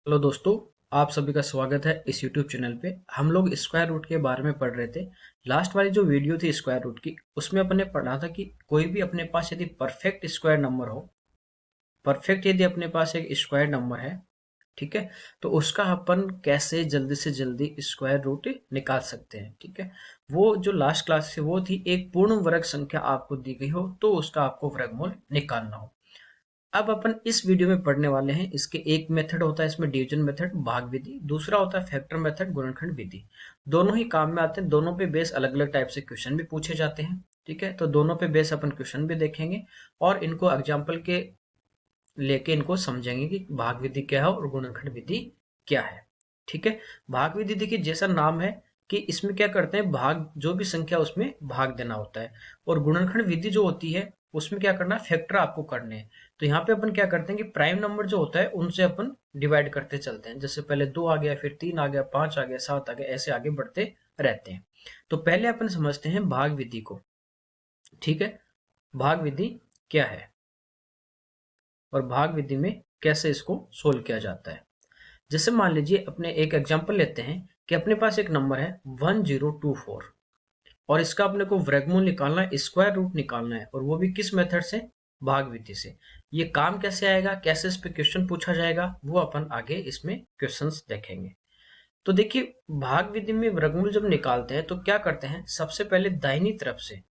Hello दोस्तों, आप सभी का स्वागत है इस YouTube चैनल पे। हम लोग स्क्वायर रूट के बारे में पढ़ रहे थे। लास्ट वाली जो वीडियो थी स्क्वायर रूट की, उसमें अपन ने पढ़ा था कि कोई भी अपने पास यदि परफेक्ट स्क्वायर नंबर हो, परफेक्ट यदि अपने पास एक स्क्वायर नंबर है, ठीक है, तो उसका अपन कैसे जल्दी से जल्दी स्क्वायर रूट निकाल सकते हैं। ठीक है, वो जो लास्ट क्लास से वो थी, एक पूर्ण वर्ग संख्या आपको दी गई हो तो उसका आपको वर्गमूल निकालना हो। अब अपन इस वीडियो में पढ़ने वाले हैं, इसके एक मेथड होता है इसमें डिवीजन मेथड, भाग विधि। दूसरा होता है फैक्टर मेथड, गुणनखंड विधि। दोनों ही काम में आते हैं, दोनों पे बेस अलग अलग टाइप से क्वेश्चन भी पूछे जाते हैं। ठीक है, तो दोनों पे बेस अपन क्वेश्चन भी देखेंगे और इनको एग्जाम्पल के लेके इनको समझेंगे कि भाग विधि क्या है और गुणनखंड विधि क्या है। ठीक है, भाग विधि देखिए जैसा नाम है कि इसमें क्या करते हैं, भाग जो भी संख्या उसमें भाग देना होता है। और गुणनखंड विधि जो होती है उसमें क्या करना है, फैक्टर आपको करने हैं। तो यहाँ पे अपन क्या करते हैं कि प्राइम नंबर जो होता है उनसे अपन डिवाइड करते चलते हैं। जैसे पहले 2 आ गया, फिर 3 आ गया, 5 आ गया, 7 आ गया, ऐसे आगे बढ़ते रहते हैं। तो पहले अपन समझते हैं भाग विधि को। ठीक है, भाग विधि क्या है और भाग विधि में कैसे इसको सोल्व किया जाता है। जैसे मान लीजिए अपने एक एग्जांपल लेते हैं कि अपने पास एक नंबर है 1024 और इसका अपने को वर्गमूल निकालना है, स्क्वायर रूट निकालना है, और वो भी किस मेथड से, भाग विधि से। ये काम कैसे आएगा, कैसे इस पे क्वेश्चन पूछा जाएगा, वो अपन आगे इसमें क्वेश्चंस देखेंगे। तो देखिए, भाग विधि में वर्गमूल जब निकालते हैं तो क्या करते हैं, सबसे पहले दाहिनी तरफ से,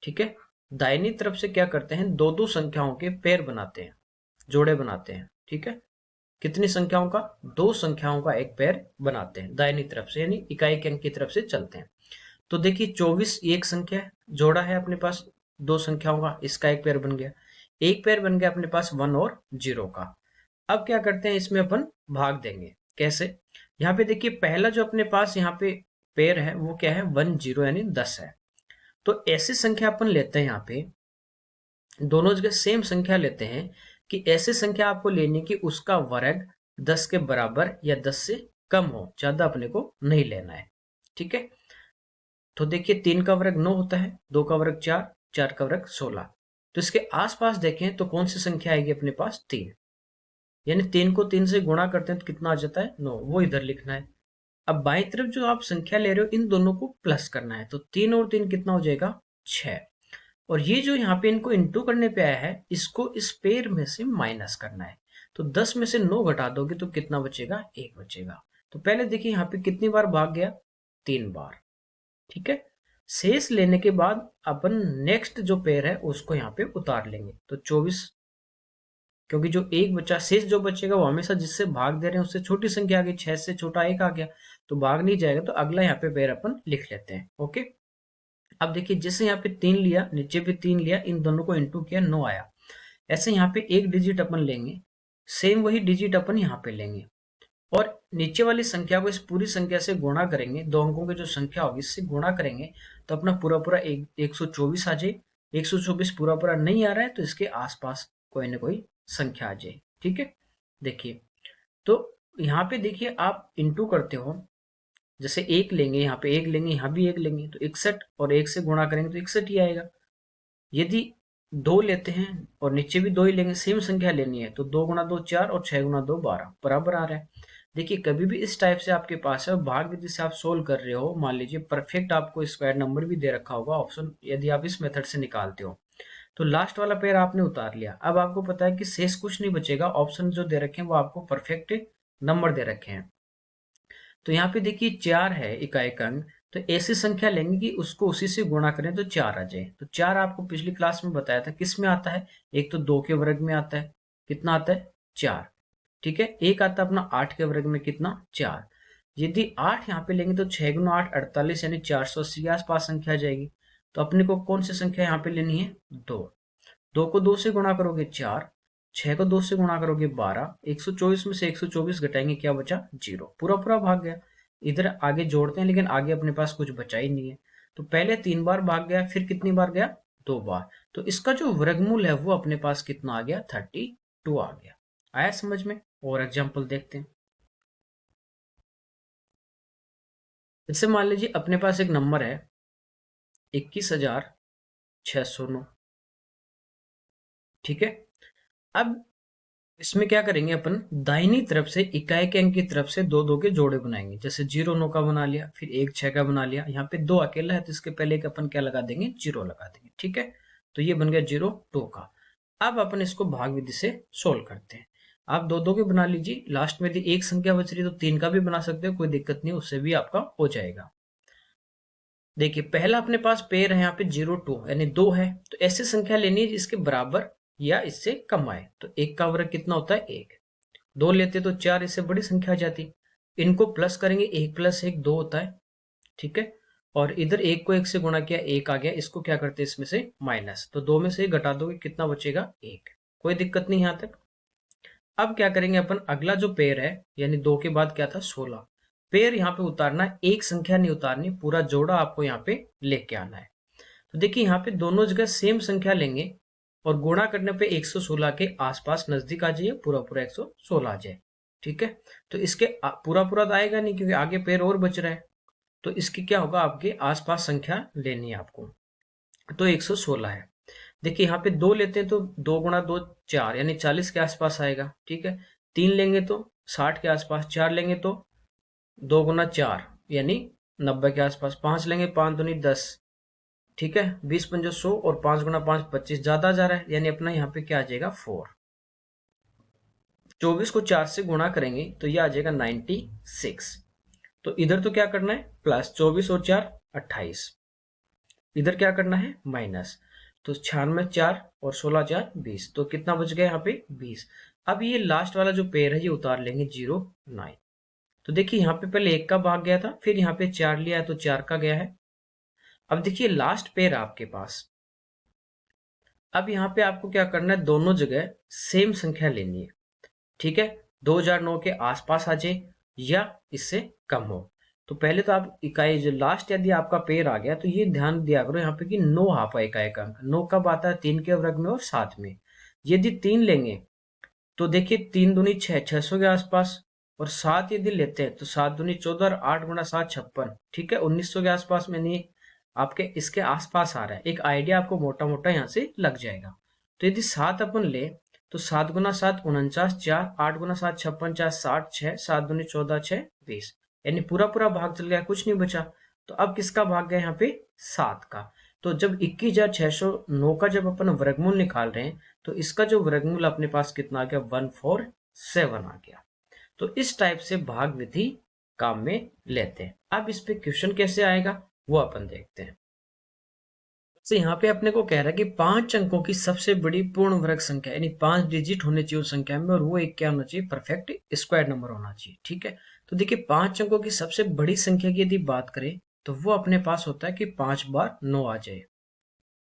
ठीक है, दाहिनी तरफ से क्या करते हैं, दो दो संख्याओं के पेयर बनाते हैं, जोड़े बनाते हैं। ठीक है, कितनी संख्याओं का, दो संख्याओं का एक पेयर बनाते हैं दाहिनी तरफ से, यानी इकाई के अंक की तरफ से चलते हैं। तो देखिए 24 एक संख्या है, जोड़ा है अपने पास दो संख्याओं का, इसका एक पेयर बन गया। एक पेयर बन गया अपने पास 1 और 0 का। अब क्या करते हैं, इसमें अपन भाग देंगे। कैसे, यहाँ पे देखिए पहला जो अपने पास यहाँ पे पेयर है वो क्या है, 10 यानी 10 है। तो ऐसी संख्या अपन लेते हैं, यहाँ पे दोनों जगह सेम संख्या लेते हैं कि ऐसी संख्या आपको लेनी कि उसका वर्ग 10 के बराबर या 10 से कम हो, ज्यादा अपने को नहीं लेना है। ठीक है, तो देखिए 3 का वर्ग 9 होता है, 2 का वर्ग 4, 4 का वर्ग 16। तो इसके आसपास देखें तो कौन सी संख्या आएगी अपने पास, 3। यानी 3 को 3 से गुणा करते हैं तो कितना आ जाता है, 9, वो इधर लिखना है। अब बाई तरफ जो आप संख्या ले रहे हो इन दोनों को प्लस करना है, तो 3 और 3 कितना हो जाएगा, 6। और ये जो यहाँ पे इनको इंटू करने पे आया है, इसको इस पेयर में से माइनस करना है। तो 10 में से 9 घटा दोगे तो कितना बचेगा, 1 बचेगा। तो पहले देखिए यहाँ पे कितनी बार भाग गया, 3 बार। ठीक है, शेष लेने के बाद अपन नेक्स्ट जो पेयर है उसको यहाँ पे उतार लेंगे। तो 24, क्योंकि जो एक बचा, शेष जो बचेगा वो हमेशा जिससे भाग दे रहे हैं उससे छोटी संख्या आ गई, 6 से छोटा 1 आ गया, तो भाग नहीं जाएगा, तो अगला यहाँ पे पेयर अपन लिख लेते हैं। ओके, अब देखिए जैसे यहाँ पे 3 लिया, नीचे भी 3 लिया, इन दोनों को इंटू किया, 9 आया। ऐसे यहाँ पे एक डिजिट अपन लेंगे, सेम वही डिजिट अपन यहाँ पे लेंगे, और नीचे वाली संख्या को इस पूरी संख्या से गुणा करेंगे, दो अंकों की जो संख्या होगी इससे गुणा करेंगे, तो अपना पूरा पूरा 124 आ जाए। 124 पूरा पूरा नहीं आ रहा है तो इसके आसपास कोई ना कोई संख्या आ जाए। ठीक है, देखिए, तो यहाँ पे देखिए आप इंटू करते हो, जैसे एक लेंगे, यहाँ पे एक लेंगे, यहाँ भी एक लेंगे, तो 61, और एक से गुणा करेंगे तो 61 ही आएगा। यदि दो लेते हैं और नीचे भी दो ही लेंगे, सेम संख्या लेनी है, तो 2 गुणा 2 4 और 6 गुणा 2 12 बराबर आ रहा है। देखिए कभी भी इस टाइप से आपके पास है, भाग विधि से आप सोल्व कर रहे हो, मान लीजिए परफेक्ट आपको स्क्वायर नंबर भी दे रखा होगा ऑप्शन, यदि आप इस मेथड से निकालते हो तो लास्ट वाला पेयर आपने उतार लिया। अब आपको पता है कि शेष कुछ नहीं बचेगा, ऑप्शन जो दे रखे हैं वो आपको परफेक्ट नंबर दे रखे हैं। तो यहाँ पे देखिए 4 है इकाई का अंक, तो ऐसी संख्या लेंगे कि उसको उसी से गुणा करें तो 4 आ जाए। तो 4 आपको पिछली क्लास में बताया था किस में आता है, एक तो 2 के वर्ग में आता है, कितना आता है, 4। ठीक है, एक आता है अपना 8 के वर्ग में, कितना, 4। यदि 8 यहाँ पे लेंगे तो 6 गुना 8 48, यानी 480 के आसपास संख्या आ जाएगी। तो अपने को कौन सी संख्या यहाँ पे लेनी है, 2। 2 को 2 से गुणा करोगे 4, 6 को 2 से गुणा करोगे 12, 124 में से 124 घटाएंगे क्या बचा, 0, पूरा पूरा भाग गया। इधर आगे जोड़ते हैं लेकिन आगे अपने पास कुछ बचा ही नहीं है, तो पहले 3 बार भाग गया, फिर कितनी बार गया, 2 बार। तो इसका जो वर्गमूल है वो अपने पास कितना आ गया, 32 आ गया। आया समझ में। और एग्जाम्पल देखते हैं। जैसे मान लीजिए अपने पास एक नंबर है 21,609। ठीक है, अब इसमें क्या करेंगे अपन, दाहिनी तरफ से इकाई के अंक की तरफ से दो दो के जोड़े बनाएंगे। जैसे 0 9 का बना लिया, फिर 1 6 का बना लिया। यहाँ पे 2 अकेला है तो इसके पहले एक अपन क्या लगा देंगे, 0 लगा देंगे। ठीक है, तो ये बन गया 0 2 का। अब अपन इसको भाग विधि से सोल्व करते हैं। आप दो दो के बना लीजिए, लास्ट में यदि एक संख्या बच रही है तो 3 का भी बना सकते हो, कोई दिक्कत नहीं, उससे भी आपका हो जाएगा। देखिए पहला अपने पास पेयर है यहाँ पे 0 2 यानी 2 है, तो ऐसी संख्या लेनी है जिसके बराबर या इससे कम आए। तो 1 का वर्ग कितना होता है, 1। 2 लेते तो 4, इससे बड़ी संख्या आ जाती। इनको प्लस करेंगे, 1 + 1 2 होता है। ठीक है, और इधर 1 को 1 से गुणा किया, 1 आ गया। इसको क्या करते हैं, इसमें से माइनस, तो 2 में से 1 घटा दोगे, कितना बचेगा, 1। कोई दिक्कत नहीं यहाँ तक। अब क्या करेंगे अपन, अगला जो पेयर है यानी 2 के बाद क्या था, 16 पेयर यहाँ पे उतारना है। एक संख्या नहीं उतारनी, पूरा जोड़ा आपको यहाँ पे लेके आना है। तो देखिए यहाँ पे दोनों जगह सेम संख्या लेंगे और गुणा करने पे 116 के आसपास नजदीक आ जाइए, पूरा पूरा 116 आ जाए। ठीक है, तो इसके पूरा पूरा तो आएगा नहीं क्योंकि आगे पेयर और बच रहा है। तो इसकी क्या होगा, आपके आसपास संख्या लेनी है आपको। तो 116 है। देखिए यहाँ पे 2 लेते हैं तो 2 × 2 4 यानी 40 के आसपास आएगा। ठीक है, 3 लेंगे तो 60 के आसपास, 4 लेंगे तो 2 × 4 यानी 90 के आसपास, 5 लेंगे 5 दूनी 10। ठीक है, 20 पंजे 100 और 5 × 5 25, ज्यादा जा रहा है यानी अपना यहाँ पे क्या आ जाएगा, 4। 24 को 4 से गुणा करेंगे तो ये आ जाएगा 96। तो इधर तो क्या करना है, प्लस 24 और 4 28, इधर क्या करना है, माइनस। तो 96 4 और 16 4 20, तो कितना बच गया यहाँ पे, 20। अब ये लास्ट वाला जो पेयर है ये उतार लेंगे 0 9। तो देखिए यहाँ पे पहले 1 का भाग गया था, फिर यहाँ पे 4 लिया है तो 4 का गया है। अब देखिए लास्ट पेयर आपके पास, अब यहाँ पे आपको क्या करना है, दोनों जगह सेम संख्या लेनी है। ठीक है, 2009 के आसपास आ जाए या इससे कम हो। तो पहले तो आप इकाई जो लास्ट यदि आपका पेयर आ गया तो ये ध्यान दिया करो यहाँ पे कि 9 हाफ इकाई का अंक। 9 कब आता है, 3 के वर्ग में और 7 में। यदि 3 लेंगे तो देखिए 3 दूनी 6 600 के आसपास, और 7 यदि लेते हैं तो 7 दूनी 14 और 8 × 7 56। ठीक है, 1900 के आसपास में नहीं, आपके इसके आसपास आ रहा है। एक आइडिया आपको मोटा मोटा यहाँ से लग जाएगा। तो यदि 7 अपन ले तो 7 × 7 49 4, 8 × 7 56 4 60 6, 7 दूनी 14 6 20 यानी पूरा पूरा भाग चल गया, कुछ नहीं बचा। तो अब किसका भाग गया यहाँ पे, 7 का। तो जब 21,609 का जब अपन वर्गमूल निकाल रहे हैं तो इसका जो वर्गमूल अपने पास कितना आ गया, 147 आ गया। तो इस टाइप से भाग विधि काम में लेते हैं। अब इस पे क्वेश्चन कैसे आएगा वो अपन देखते हैं। तो यहाँ पे अपने को कह रहा है कि 5 अंकों की सबसे बड़ी पूर्ण वर्ग संख्या यानी 5 डिजिट होने चाहिए उस संख्या में, और वो एक क्या होना चाहिए, परफेक्ट स्क्वायर नंबर होना चाहिए। ठीक है, तो देखिए 5 अंकों की सबसे बड़ी संख्या की यदि बात करें तो वो अपने पास होता है कि 5 बार 9 आ जाए।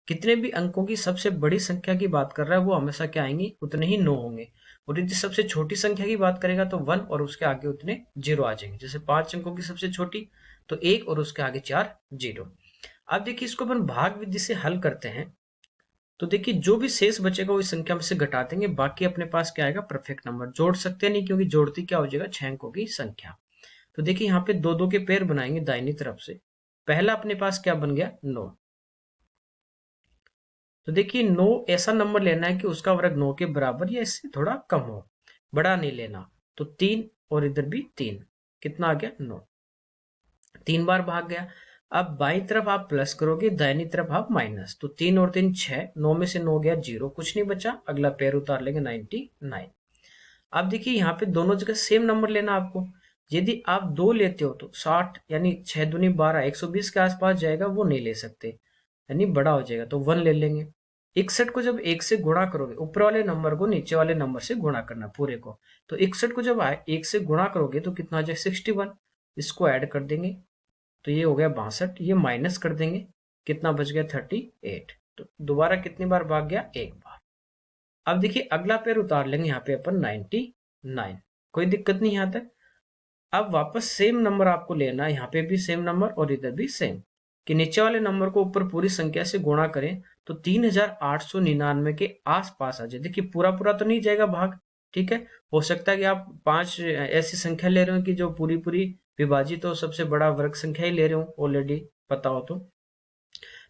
कितने भी अंकों की सबसे बड़ी संख्या की बात कर रहा है वो हमेशा क्या आएंगी, उतने ही 9 होंगे। और यदि सबसे छोटी संख्या की बात करेगा तो 1 और उसके आगे उतने 0 आ जाएंगे। जैसे 5 अंकों की सबसे छोटी तो 1 और उसके आगे 4 0। अब देखिए इसको अपन भाग विधि से हल करते हैं। तो देखिए जो भी शेष बचेगा वो इस संख्या में से घटा देंगे, बाकी अपने पास क्या आएगा, परफेक्ट नंबर। जोड़ सकते नहीं क्योंकि जोड़ती क्या हो जाएगा, 6 अंकों की संख्या। तो देखिए यहाँ पे दो दो के पेयर बनाएंगे दाहिनी तरफ से। पहला अपने पास क्या बन गया, 9। तो देखिए 9 ऐसा नंबर लेना है कि उसका वर्ग 9 के बराबर या इससे थोड़ा कम हो, बड़ा नहीं लेना। तो 3 और इधर भी 3, कितना आ गया, 9। 3 बार भाग गया। अब बाई तरफ आप प्लस करोगे, दाहिनी तरफ आप माइनस। तो 3 और 3 6, 9 में से 9 गया 0, कुछ नहीं बचा। अगला पेयर उतार लेंगे 99। अब देखिए यहाँ पे दोनों जगह सेम नंबर लेना आपको। यदि आप 2 लेते हो तो 60 यानी 6 दूनी 12 120 के आसपास जाएगा, वो नहीं ले सकते यानी बड़ा हो जाएगा, तो 1 ले लेंगे। 61 को जब 1 से गुणा करोगे, ऊपर वाले नंबर को नीचे वाले नंबर से गुणा करना पूरे को। तो 61 को जब 1 से गुणा करोगे तो कितना आ जाए, 61। इसको ऐड कर देंगे तो ये हो गया 62। ये माइनस कर देंगे, कितना बच गया, 38। तो दोबारा कितनी बार भाग गया, एक बार। अब देखिए अगला पेयर उतार लेंगे यहाँ पे अपन 99, कोई दिक्कत नहीं यहाँ तक। अब वापस सेम नंबर आपको लेना है, यहाँ पे भी सेम नंबर और इधर भी सेम, कि नीचे वाले नंबर को ऊपर पूरी संख्या से गुणा करें तो 3899 के आसपास आ जाए। देखिए पूरा पूरा तो नहीं जाएगा भाग, ठीक है। हो सकता है कि आप 5 ऐसी संख्या ले रहे हो कि जो पूरी पूरी विभाजित हो, सबसे बड़ा वर्ग संख्या ही ले रहे हो, ऑलरेडी पता हो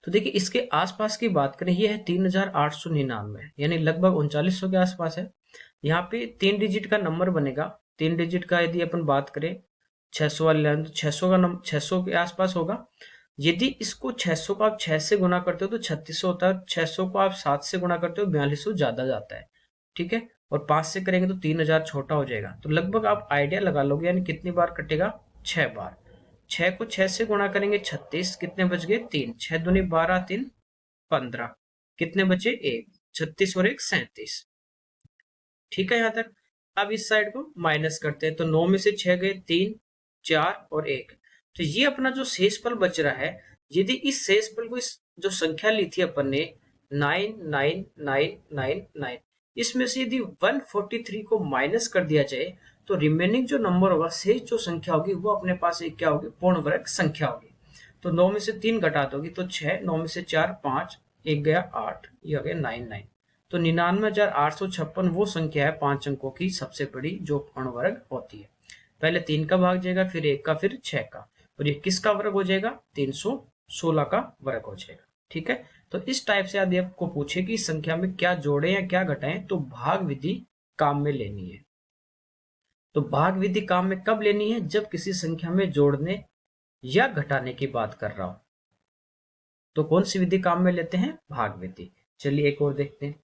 तो देखिए इसके आसपास की बात करें, ये है 3899 यानी लगभग 3900 के आसपास है। यहाँ पे 3 डिजिट का नंबर बनेगा। 3 डिजिट का यदि अपन बात करें 600 वाले लाइन, तो 600 का नंबर 600 के आसपास होगा। यदि इसको 600 को आप 6 से गुना करते हो तो 3600 होता है। 600 को आप 7 से गुना करते हो 4200 ज्यादा जाता है। ठीक है, और 5 से करेंगे तो 3000 छोटा हो जाएगा। तो लगभग आप आइडिया लगा लोगे यानी कितनी बार कटेगा, 6 बार। 6 को 6 से गुणा करेंगे 36, कितने बच गए 3, 6 दूनी 12, 3 15, कितने बचे 1, 36 और 1 37। ठीक है यहाँ तक। अब इस साइड को माइनस करते हैं तो 9 में से 6 गए, 3 4 और 1। तो ये अपना जो शेषफल बच रहा है, यदि इस शेषफल को इस जो संख्या ली थी अपन ने 99999, इसमें से यदि 143 को माइनस कर दिया जाए तो रिमेनिंग जो नंबर होगा, शेष जो संख्या होगी वो अपने पास एक क्या होगी, पूर्ण वर्ग संख्या होगी। तो 9 में से 3 घटा दोगी तो 6, 9 में से 4 5, 1 गया 8, ये हो गया 99। तो 99,856 वो संख्या है 5 अंकों की सबसे बड़ी जो पूर्ण वर्ग होती है। पहले 3 का भाग जाएगा, फिर 1 का, फिर 6 का, और ये किसका वर्ग हो जाएगा, 316 का वर्ग हो जाएगा। ठीक है, तो इस टाइप से यदि आपको पूछे कि इस संख्या में क्या जोड़े या क्या घटाएं, तो भाग विधि काम में लेनी है। तो भाग विधि काम में कब लेनी है, जब किसी संख्या में जोड़ने या घटाने की बात कर रहा हो। तो कौन सी विधि काम में लेते हैं, भाग विधि। चलिए एक और देखते हैं।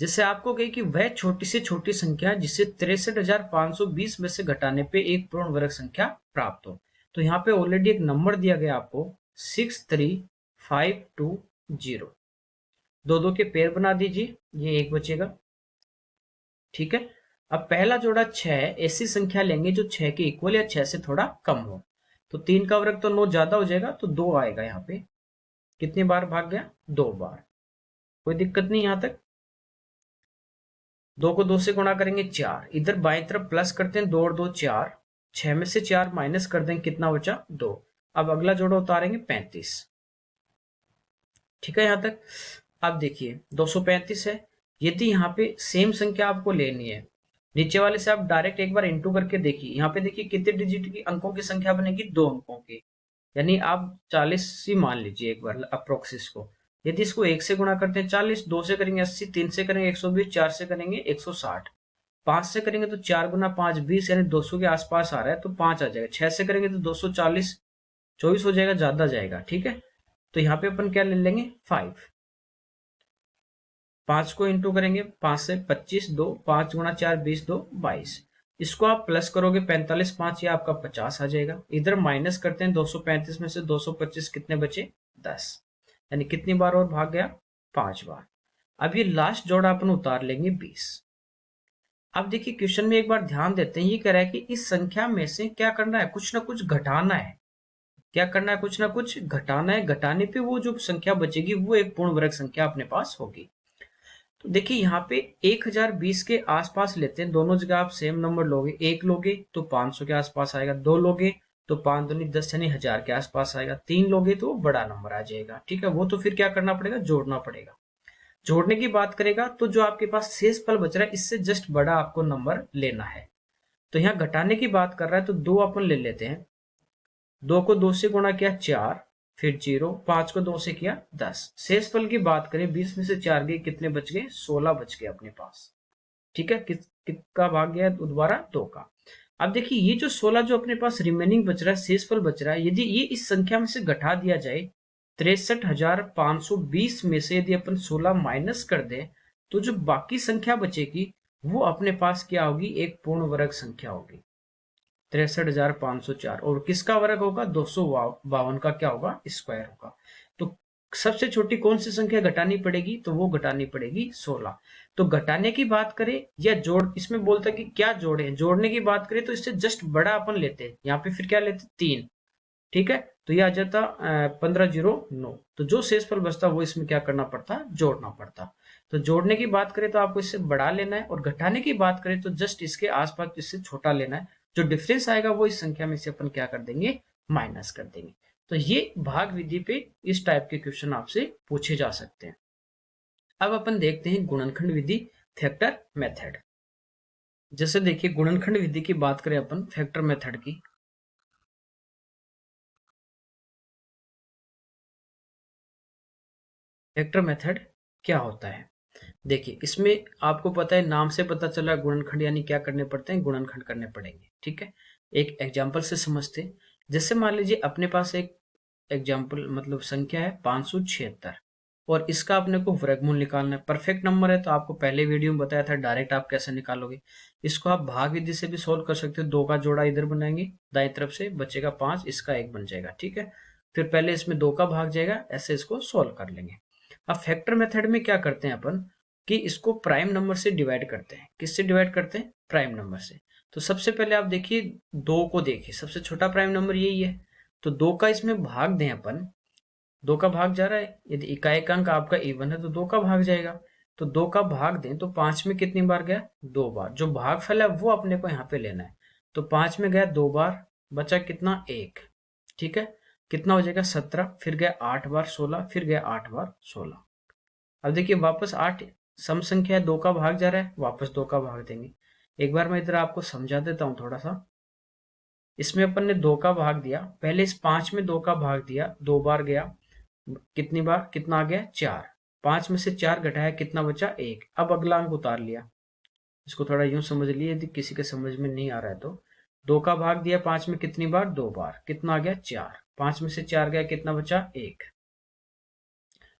जिससे आपको कहे कि वह छोटी से छोटी संख्या जिसे 63,520 में से घटाने पे एक पूर्ण वर्ग संख्या प्राप्त हो। तो यहाँ पे ऑलरेडी एक नंबर दिया गया आपको 63520। दो दो के पेयर बना दीजिए, ये एक बचेगा। ठीक है, अब पहला जोड़ा 6, ऐसी संख्या लेंगे जो 6 के इक्वल या 6 से थोड़ा कम हो। तो 3 का वर्ग तो 9 ज्यादा हो जाएगा, तो 2 आएगा यहाँ पे। कितनी बार भाग गया, 2 बार। कोई दिक्कत नहीं यहाँ तक। 2 को 2 से गुणा करेंगे 4, इधर बाएं तरफ प्लस करते हैं, 2 और 2 4, 6 में से 4 माइनस कर देंगे, कितना बचा 2। अब अगला जोड़ा उतारेंगे 35। ठीक है यहाँ तक। अब देखिए 235 है। यदि यहाँ पे सेम संख्या आपको लेनी है, नीचे वाले से आप डायरेक्ट एक बार इंटू करके देखिए। यहाँ पे देखिए कितने डिजिट की अंकों की संख्या बनेगी, 2 अंकों की, यानी आप 40 ही मान लीजिए एक बार अप्रोक्स इसको। यदि इसको 1 से गुणा करते हैं 40, 2 से करेंगे 80, 3 से करेंगे 120, 4 से करेंगे 160, 5 से करेंगे तो 4 गुना 5 20, यानी 200 के आसपास आ रहा है तो 5 आ जाएगा। 6 से करेंगे तो 240, 24 हो जाएगा, ज्यादा जाएगा। ठीक है, तो यहाँ पे अपन क्या ले लेंगे 5। 5 को इंटू करेंगे 5 से 25, 2 5 गुना 4 20, 2 22। इसको आप प्लस करोगे 45 5, ये आपका 50 आ जाएगा। इधर माइनस करते हैं 235 में से 225, कितने बचे 10, यानी कितनी बार और भाग गया, 5 बार। अब ये लास्ट जोड़ा अपन उतार लेंगे 20। अब देखिए क्वेश्चन में एक बार ध्यान देते हैं, ये कह रहा है कि इस संख्या में से क्या करना है, कुछ ना कुछ घटाना है। क्या करना है, कुछ ना कुछ घटाना है। घटाने पे वो जो संख्या बचेगी वो एक पूर्ण वर्ग संख्या अपने पास होगी। तो देखिए यहाँ पे 1020 के आसपास लेते हैं, दोनों जगह आप सेम नंबर लोगे। 1 लोगे तो 500 के आसपास आएगा, 2 लोगे तो 5 दूनी 10 यानी 1000 के आसपास आएगा, 3 लोगे तो बड़ा नंबर आ जाएगा। ठीक है, वो तो फिर क्या करना पड़ेगा, जोड़ना पड़ेगा। जोड़ने की बात करेगा तो जो आपके पास शेष फल बच रहा है इससे जस्ट बड़ा आपको नंबर लेना है। तो यहाँ घटाने की बात कर रहा है तो 2 अपन ले लेते हैं। 2 को 2 से गुणा किया 4, फिर 0, 5 को 2 से किया 10। शेषफल की बात करें 20 में से 4 गए, कितने बच गए, 16 बच गए अपने पास। ठीक है, किसका भाग गया दोबारा, 2 का। अब देखिए ये जो 16 जो अपने पास रिमेनिंग बच रहा है, शेषफल बच रहा है, यदि ये इस संख्या में से घटा दिया जाए 63,520 में से यदि अपन 16 माइनस कर दें तो जो बाकी संख्या बचेगी वो अपने पास क्या होगी, एक पूर्ण वर्ग संख्या होगी 63,504। और किसका वर्ग होगा, 252 का क्या होगा, स्क्वायर होगा। तो सबसे छोटी कौन सी संख्या घटानी पड़ेगी, तो वो घटानी पड़ेगी 16। तो घटाने की बात करें या जोड़, इसमें बोलता है कि क्या जोड़े, जोड़ने की बात करें तो इससे जस्ट बड़ा अपन लेते हैं। यहाँ पे फिर क्या लेते, 3। ठीक है, तो ये आ जाता 1509। तो जो शेषफल बचता वो इसमें क्या करना पड़ता, जोड़ना पड़ता। तो जोड़ने की बात करें तो आपको इससे बड़ा लेना है, और घटाने की बात करें तो जस्ट इसके आसपास इससे छोटा लेना है। जो डिफरेंस आएगा वो इस संख्या में से अपन क्या कर देंगे, माइनस कर देंगे। तो ये भाग विधि पे इस टाइप के क्वेश्चन आपसे पूछे जा सकते हैं। अब अपन देखते हैं गुणनखंड विधि, फैक्टर मेथड। जैसे देखिए गुणनखंड विधि की बात करें अपन, फैक्टर मेथड की, फैक्टर मेथड क्या होता है। देखिए इसमें आपको पता है, नाम से पता चला गुणनखंड यानी क्या करने पड़ते हैं, गुणनखंड करने पड़ेंगे। ठीक है, एक एग्जाम्पल से समझते हैं। जैसे मान लीजिए अपने पास एक एग्जाम्पल मतलब संख्या है 576 और इसका अपने को वर्गमूल निकालना है। परफेक्ट नंबर है तो आपको पहले वीडियो में बताया था डायरेक्ट आप कैसे निकालोगे। इसको आप भाग विधि से भी सोल्व कर सकते हो। 2 का जोड़ा इधर बनाएंगे दाएं तरफ से, बचेगा 5, इसका 1 बन जाएगा। ठीक है, फिर पहले इसमें 2 का भाग जाएगा, ऐसे इसको सोल्व कर लेंगे। अब फैक्टर मेथड में क्या करते हैं अपन कि इसको प्राइम नंबर से डिवाइड करते हैं। किससे डिवाइड करते हैं? प्राइम नंबर से। तो सबसे पहले आप देखिए 2 को देखिए, सबसे छोटा प्राइम नंबर यही है, तो 2 का इसमें भाग दें अपन। 2 का भाग जा रहा है, यदि इकाई अंक आपका इवन है तो 2 का भाग जाएगा। तो 2 का भाग दें तो 5 में कितनी बार गया? 2 बार। जो भागफल है वो अपने को यहाँ पे लेना है। तो 5 में गया 2 बार, बचा कितना? 1। ठीक है, कितना हो जाएगा? 17। फिर गया 8 बार 16, फिर गया 8 बार 16। अब देखिए वापस 8 सम संख्या है, 2 का भाग जा रहा है, वापस 2 का भाग देंगे। एक बार मैं इधर आपको समझा देता हूँ थोड़ा सा। इसमें अपन ने 2 का भाग दिया, पहले इस 5 में 2 का भाग दिया, 2 बार गया, कितनी बार? कितना आ गया? 4। 5 में से 4 घटाया, कितना बचा? 1। अब अगला अंक उतार लिया। इसको थोड़ा यूं समझ लिए, यदि किसी के समझ में नहीं आ रहा है तो। 2 का भाग दिया 5 में कितनी बार? 2 बार। कितना आ गया? 4। 5 में से 4 गया, कितना बचा? 1।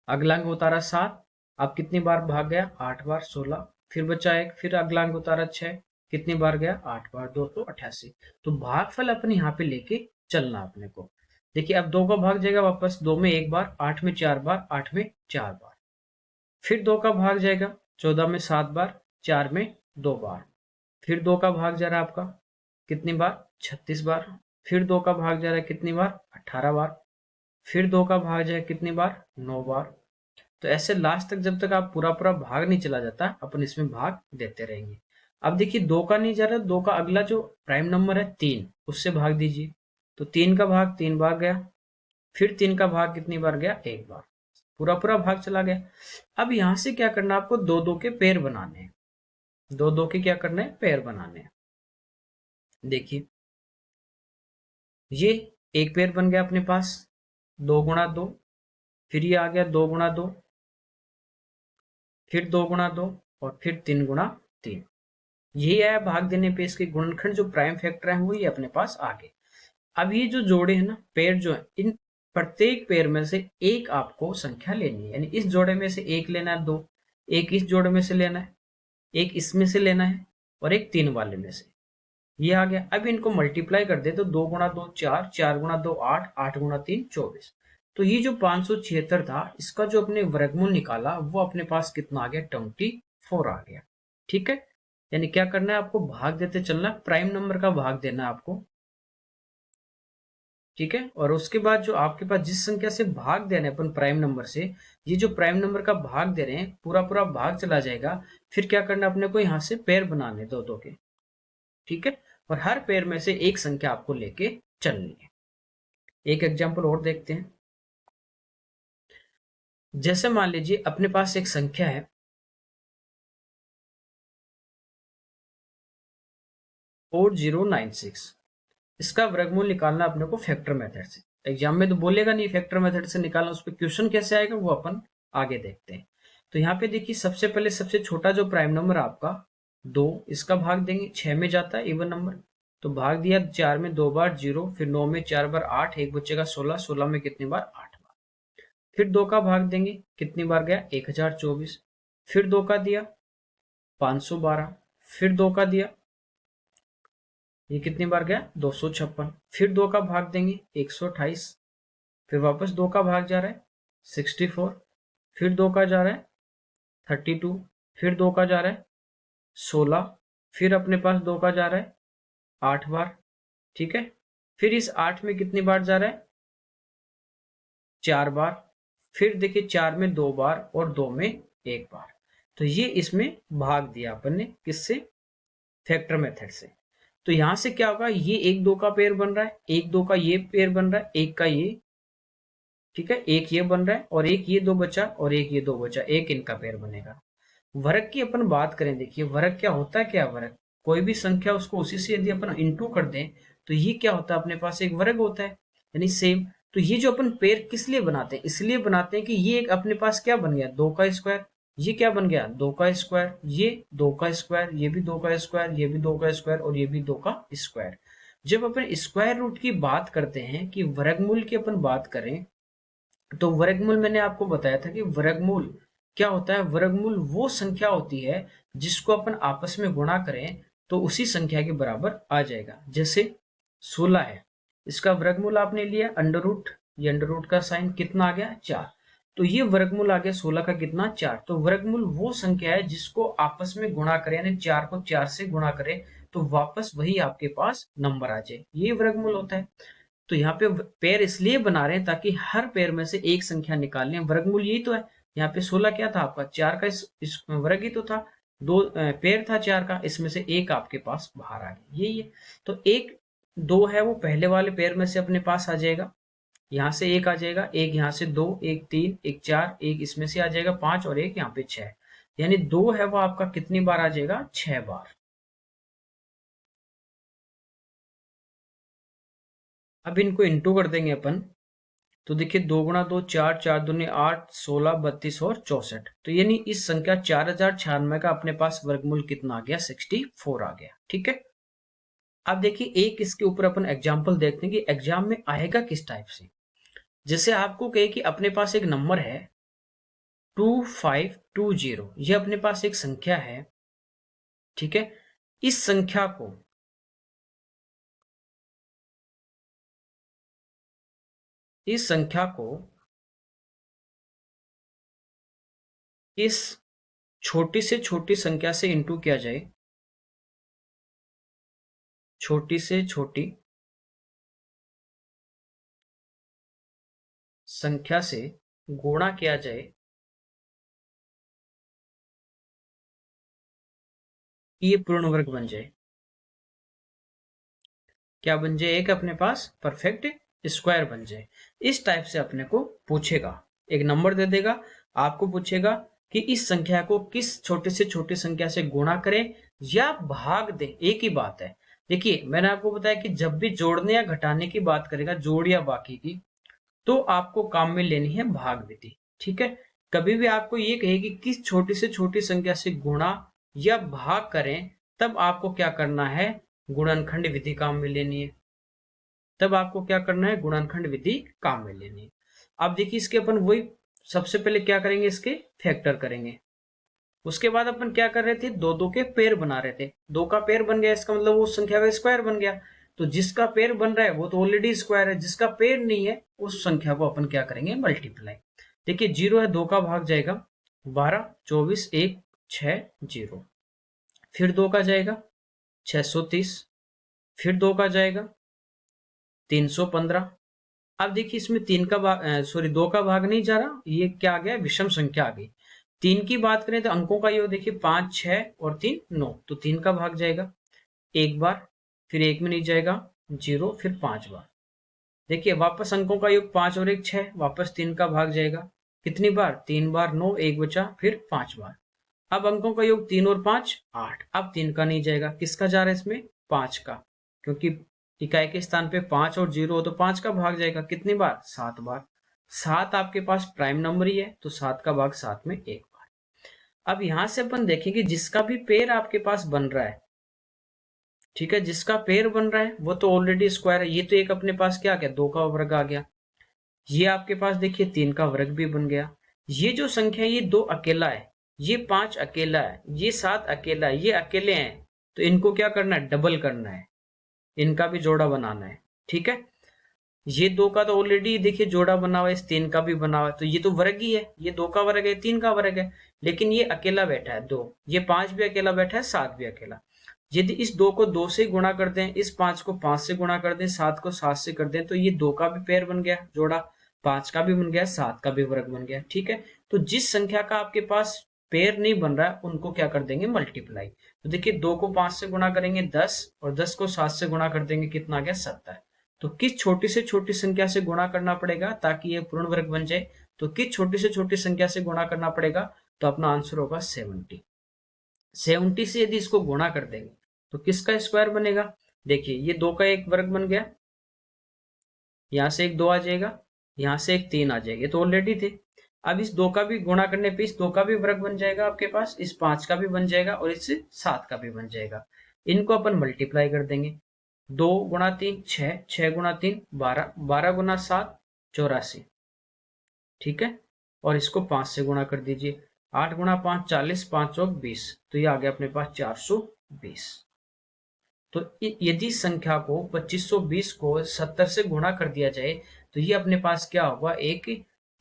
अगला अंक उतारा 7। अब कितनी बार भाग गया? 8 बार 16। फिर बचा 1। फिर अगला अंक उतारा 6। कितनी बार गया? 8 बार, 288। तो भागफल अपन यहाँ पे लेके चलना अपने को। देखिए अब 2 का भाग जाएगा वापस, 2 में 1 बार, 8 में 4 बार, 8 में 4 बार। फिर 2 का भाग जाएगा 14 में 7 बार, 4 में 2 बार। फिर 2 का भाग जा रहा है आपका कितनी बार? 36 बार। फिर 2 का भाग जा रहा है कितनी बार? 18 बार। फिर 2 का भाग जाएगा कितनी बार? 9 बार। तो ऐसे लास्ट तक जब तक आप पूरा पूरा भाग नहीं चला जाता, अपन इसमें भाग देते रहेंगे। अब देखिए 2 का नहीं जा रहा, 2 का अगला जो प्राइम नंबर है 3, उससे भाग दीजिए। तो 3 का भाग 3 बार गया। फिर 3 का भाग कितनी बार गया? 1 बार। पूरा पूरा भाग चला गया। अब यहां से क्या करना है आपको? 2 2 के पेयर बनाने हैं। 2 2 के क्या करना है? पेयर बनाने हैं। देखिए ये एक पेयर बन गया अपने पास, 2 गुणा 2। फिर ये आ गया 2 गुणा 2, फिर 2 गुणा 2 और फिर 3 गुणा 3। यही आया भाग देने पे। इसके गुणनखंड जो प्राइम फैक्टर है वो ये अपने पास आ गए। अब ये जो जोड़े हैं ना, पेयर जो है, इन प्रत्येक पेयर में से एक आपको संख्या लेनी है। यानी इस जोड़े में से एक लेना है 2, एक इस जोड़े में से लेना है, एक इसमें से लेना है और एक 3 वाले में से। ये आ गया। अब इनको मल्टीप्लाई कर दे तो 2 गुणा 2 4, 4 गुणा 2 8, 8 गुणा 3 24। तो ये जो 576 था, इसका जो अपने वर्गमूल निकाला वो अपने पास कितना आ गया? 24 आ गया। ठीक है, यानी क्या करना है आपको? भाग देते चलना, प्राइम नंबर का भाग देना है आपको। ठीक है, और उसके बाद जो आपके पास जिस संख्या से भाग दे रहे हैं अपन प्राइम नंबर से, ये जो प्राइम नंबर का भाग दे रहे हैं पूरा पूरा भाग चला जाएगा। फिर क्या करना है अपने को? यहाँ से पेयर बनाने 2 2 के। ठीक है, और हर पेयर में से एक संख्या आपको लेके चलनी है। एक एग्जांपल और देखते हैं। जैसे मान लीजिए अपने पास एक संख्या है 4096। इसका वर्गमूल निकालना अपने को फैक्टर मेथड से। एग्जाम में तो बोलेगा नहीं फैक्टर मेथड से निकालना, उस पर क्वेश्चन कैसे आएगा वो अपन आगे देखते हैं। तो यहाँ पे देखिए सबसे पहले सबसे छोटा जो प्राइम नंबर आपका 2, इसका भाग देंगे। 6 में जाता है इवन नंबर, तो भाग दिया 4 में 2 बार 0, फिर 9 में 4 बार 8, एक बचेगा 16, 16 में कितनी बार? 8 बार। फिर 2 का भाग देंगे, कितनी बार गया? 1024। फिर 2 का दिया 512। फिर 2 का दिया, ये कितनी बार गया? 256। फिर 2 का भाग देंगे 128। फिर वापस 2 का भाग जा रहा है 64। फिर 2 का जा रहा है 32। फिर 2 का जा रहा है 16। फिर अपने पास 2 का जा रहा है 8 बार। ठीक है, फिर इस 8 में कितनी बार जा रहा है? 4 बार। फिर देखिए 4 में 2 बार और 2 में 1 बार। तो ये इसमें भाग दिया अपन ने, किससे? फैक्टर मेथड से। तो यहां से क्या होगा? ये 1 2 का पेयर बन रहा है, 1 2 का ये पेयर बन रहा है, एक का ये, ठीक है, एक ये बन रहा है और एक ये 2 बचा और एक ये 2 बचा, एक इनका पेयर बनेगा। वर्ग की अपन बात करें, देखिए वर्ग क्या होता है? क्या वर्ग? कोई भी संख्या उसको उसी से यदि अपन इंटू कर दें तो ये क्या होता है? अपने पास एक वर्ग होता है, यानी सेम। तो ये जो अपन पेयर किस लिए बनाते हैं? इसलिए बनाते हैं कि ये एक अपने पास क्या बन गया? 2 का स्क्वायर। ये क्या बन गया, 2 का स्क्वायर, ये 2 का स्क्वायर, ये भी 2 का स्क्वायर, ये भी 2 का स्क्वायर और ये भी 2 का स्क्वायर। जब अपन स्क्वायर रूट की बात करते हैं कि वर्गमूल की अपन बात करें, तो वर्गमूल मैंने आपको बताया था कि वर्गमूल क्या होता है। वर्गमूल वो संख्या होती है जिसको अपन आपस में गुणा करें तो उसी संख्या के बराबर आ जाएगा। जैसे 16 है, इसका वर्गमूल आपने लिया अंडर रूट, ये अंडर रूट का साइन कितना आ गया 4, तो ये वर्गमूल आ गया 16 का कितना 4। तो वर्गमूल वो संख्या है जिसको आपस में गुणा करें, यानी 4 को 4 से गुणा करें तो वापस वही आपके पास नंबर आ जाए, ये वर्गमूल होता है। तो यहाँ पे पेयर इसलिए बना रहे हैं ताकि हर पेयर में से एक संख्या निकाल लें, वर्गमूल यही तो है। यहाँ पे 16 क्या था आपका, 4 का इस वर्ग ही तो था, दो पेयर था 4 का, इसमें से एक आपके पास बाहर आ गया, यही है। तो एक 2 है वो पहले वाले पेयर में से अपने पास आ जाएगा, यहाँ से एक आ जाएगा, एक यहाँ से 2, एक 3, एक 4, एक इसमें से आ जाएगा 5 और एक यहाँ पे 6, यानी 2 है वो आपका कितनी बार आ जाएगा, 6 बार। अब इनको इंटू कर देंगे अपन, तो देखिए 2 गुणा 2 4, 4 दूनी 8, 16, 32 और 64, तो यानी इस संख्या 4096 का अपने पास वर्गमूल कितना आ गया, 64 आ गया। ठीक है, अब देखिए एक इसके ऊपर अपन एग्जाम्पल देखते हैं कि एग्जाम में आएगा किस टाइप से। जैसे आपको कहे कि अपने पास एक नंबर है 2520, ये अपने पास एक संख्या है, ठीक है। इस संख्या को इस संख्या को इस छोटी से छोटी संख्या से इंटू किया जाए, छोटी से छोटी संख्या से गुणा किया जाए, कि ये पूर्ण वर्ग बन जाए। क्या बन जाए, एक अपने पास परफेक्ट स्क्वायर बन जाए। इस टाइप से अपने को पूछेगा, एक नंबर दे देगा, आपको पूछेगा कि इस संख्या को किस छोटे से छोटी संख्या से गुणा करें या भाग दे, एक ही बात है। देखिए मैंने आपको बताया कि जब भी जोड़ने या घटाने की बात करेगा, जोड़ या बाकी की, तो आपको काम में लेनी है भाग विधि। ठीक है, कभी भी आपको ये कहे कि किस छोटी से छोटी संख्या से गुणा या भाग करें, तब आपको क्या करना है, गुणनखंड विधि काम में लेनी है। तब आपको क्या करना है, गुणनखंड विधि काम में लेनी है। अब देखिए इसके अपन वही सबसे पहले क्या करेंगे, इसके फैक्टर करेंगे। उसके बाद अपन क्या कर रहे थे, दो दो के पेयर बना रहे थे, दो का पेयर बन गया, इसका मतलब वो संख्या का स्क्वायर बन गया। तो जिसका पेयर बन रहा है वो तो ऑलरेडी स्क्वायर है, जिसका पेयर नहीं है उस संख्या को अपन क्या करेंगे, मल्टीप्लाई। देखिए 0 है, 2 का भाग जाएगा 12, 24, 1, 6, 0, फिर 2 का जाएगा 630, फिर 2 का जाएगा 315। अब देखिए इसमें तीन का भाग, सॉरी 2 का भाग नहीं जा रहा, ये क्या आ गया, विषम संख्या आ गई। 3 की बात करें तो अंकों का योग देखिए 5, 6 और 3, 9, तो 3 का भाग जाएगा एक बार, फिर एक में नहीं जाएगा 0, फिर 5 बार। देखिए वापस अंकों का योग 5 और 1 6, वापस 3 का भाग जाएगा कितनी बार, 3 बार, 9, एक बचा, फिर 5 बार। अब अंकों का योग 3 और 5 8, अब 3 का नहीं जाएगा, किसका जा रहा है इसमें, 5 का, क्योंकि इकाई के स्थान पे 5 और 0 हो तो 5 का भाग जाएगा कितनी बार, 7 बार। 7 आपके पास प्राइम नंबर ही है तो 7 का भाग 7 में एक बार। अब यहां से अपन देखेंगे जिसका भी पेयर आपके पास बन रहा है, ठीक है, जिसका पेयर बन रहा है वो तो ऑलरेडी स्क्वायर है। ये तो एक अपने पास क्या आ गया, 2 का वर्ग आ गया, ये आपके पास देखिए 3 का वर्ग भी बन गया। ये जो संख्या ये 2 अकेला है, ये 5 अकेला है, ये 7 अकेला है, ये अकेले हैं, तो इनको क्या करना है, डबल करना है, इनका भी जोड़ा बनाना है। ठीक है, ये 2 का तो ऑलरेडी देखिए जोड़ा बना हुआ है, इस 3 का भी बना हुआ है, तो ये तो वर्ग ही है, ये 2 का वर्ग है, 3 का वर्ग है, लेकिन ये अकेला बैठा है 2, ये 5 भी अकेला बैठा है, 7 भी अकेला। यदि इस 2 को 2 से गुणा कर दें, इस 5 को 5 से गुणा कर दें, 7 को 7 से कर दें, तो ये 2 का भी पेयर बन गया जोड़ा, 5 का भी बन गया, 7 का भी वर्ग बन गया। ठीक है, तो जिस संख्या का आपके पास पेयर नहीं बन रहा है उनको क्या कर देंगे, मल्टीप्लाई। तो देखिए 2 को 5 से गुणा करेंगे 10, और 10 को 7 से गुणा कर देंगे, कितना आ गया, 70। तो किस छोटी से छोटी संख्या से गुणा करना पड़ेगा ताकि ये पूर्ण वर्ग बन जाए, तो किस छोटी से छोटी संख्या से गुणा करना पड़ेगा, तो अपना आंसर होगा 70। 70 से यदि इसको गुणा कर देंगे तो किसका स्क्वायर बनेगा, देखिए ये 2 का एक वर्ग बन गया, यहां से एक 2 आ जाएगा, यहां से एक 3 आ जाएगा, ये तो ऑलरेडी थे। अब इस 2 का भी गुणा करने पे इस 2 का भी वर्ग बन जाएगा आपके पास, इस 5 का भी बन जाएगा और इस 7 का भी बन जाएगा। इनको अपन मल्टीप्लाई कर देंगे। 2 गुणा 3 6, 6 गुणा 3 12, 12 गुणा 7 84, ठीक है। और इसको 5 से गुणा कर दीजिए। 8 गुणा 5 40, 5 चौक 20, तो ये आ गया अपने पास 420। तो यदि संख्या को 2520 को 70 से गुणा कर दिया जाए तो ये अपने पास क्या होगा, एक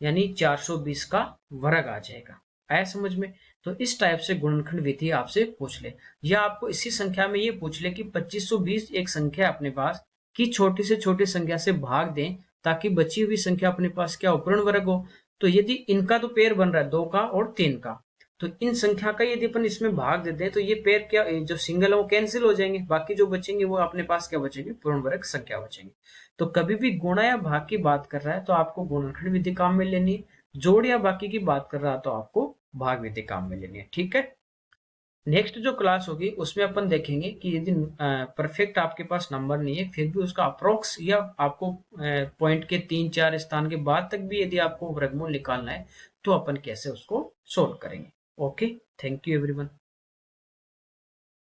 यानी 420 का वर्ग आ जाएगा। आया समझ में? तो इस टाइप से गुणनखंड विधि आपसे पूछ ले, या आपको इसी संख्या में ये पूछ ले कि 2520 एक संख्या अपने पास की छोटी से छोटी संख्या से भाग दें ताकि बची हुई संख्या अपने पास क्या हो, पूर्ण वर्ग हो। तो यदि इनका तो पेयर बन रहा है 2 का और 3 का, तो इन संख्या का यदि अपन इसमें भाग देते हैं तो ये पेयर क्या, जो सिंगल है वो कैंसिल हो जाएंगे, बाकी जो बचेंगे वो अपने पास क्या बचेंगे, पूर्ण वर्ग संख्या बचेंगे। तो कभी भी गुणा या भाग की बात कर रहा है तो आपको गुणनखंड विधि काम में लेनी है, जोड़ या बाकी की बात कर रहा है तो आपको भाग विधि काम में लेनी है, ठीक है। नेक्स्ट जो क्लास होगी उसमें अपन देखेंगे कि यदि परफेक्ट आपके पास नंबर नहीं है फिर भी उसका अप्रोक्स या आपको पॉइंट के 3-4 स्थान के बाद तक भी यदि आपको वर्गमूल निकालना है तो अपन कैसे उसको सोल्व करेंगे। Okay, thank you everyone.